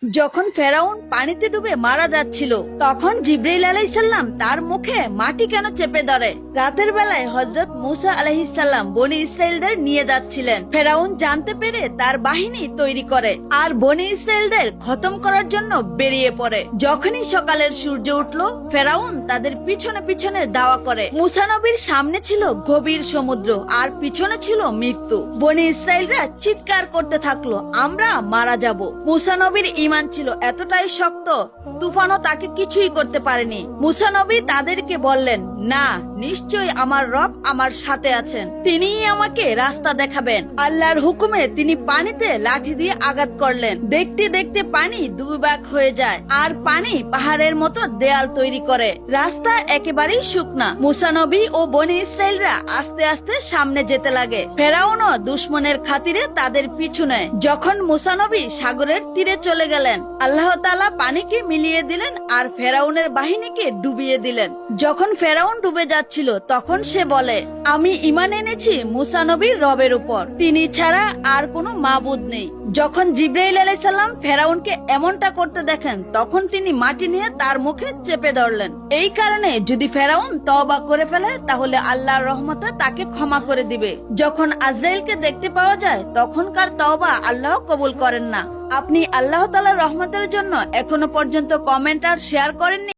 যখন ফেরাউন পানিতে ডুবে মারা যাচ্ছিল তখন জিব্রাইল আলাইহিসসালাম তার মুখে মাটি কেন চেপে ধরে। রাতের বেলায় হযরত মুসা আলাইহিসসালাম বনি ইসরায়েলদের নিয়ে যাচ্ছিলেন। ফেরাউন জানতে পেরে তার বাহিনী তৈরি করে আর বনি ইসরায়েলদের খতম করার জন্য বেরিয়ে পড়ে। যখনই সকালের সূর্য উঠল ফেরাউন তাদের পিছনে পিছনে দাওয়া করে। মুসা নবীর সামনে ছিল গভীর সমুদ্র আর পিছনে ছিল মৃত্যু। বনি ইসরায়েলরা চিৎকার করতে থাকলো, আমরা মারা যাব। মুসা নবীর ঈমান ছিল এতটাই শক্ত, তুফানও তাকে কিছুই করতে পারেনি। মুসা নবী তাদেরকে বললেন, না, নিশ্চয়ই আমার রব আমার সাথে আছেন, তিনিই আমাকে রাস্তা দেখাবেন। আল্লাহর হুকুমে তিনি পানিতে লাঠি দিয়ে আঘাত করলেন। দেখতে দেখতে পানি দুই ভাগ হয়ে যায় আর পানি পাহাড়ের মতো দেয়াল তৈরি করে। রাস্তা একেবারেই শুকনা। মুসা নবী ও বনি ইসরায়েলরা আস্তে আস্তে সামনে যেতে লাগে। ফেরাউনও দুশমনের খাতিরে তাদের পিছু নেয়। যখন মুসা নবী সাগরের তীরে চলে গেলেন আল্লাহ তাআলা পানিকে মিলিয়ে দিলেন আর ফেরাউনের বাহিনীকে ডুবিয়ে দিলেন। যখন ফেরাউন ডুবে যাচ্ছিল তখন সে বলে, আমি ঈমান এনেছি মুসা নবীর রবের উপর, তিনি ছাড়া আর কোনো মাবুদ নেই। যখন জিব্রাইল আলাইহিস সালাম ফেরাউনকে এমনটা করতে দেখেন তখন তিনি মাটি নিয়ে তার মুখে চেপে ধরলেন। এই কারণে যদি ফেরাউন তওবা করে ফেলে তাহলে আল্লাহর রহমতে তাকে ক্ষমা করে দিবে। যখন আজরাইলকে দেখতে পাওয়া যায় তখনকার তওবা আল্লাহ কবুল করেন না। আপনি আল্লাহ তাআলার রহমতের জন্য এখনো পর্যন্ত কমেন্ট আর শেয়ার করেননি?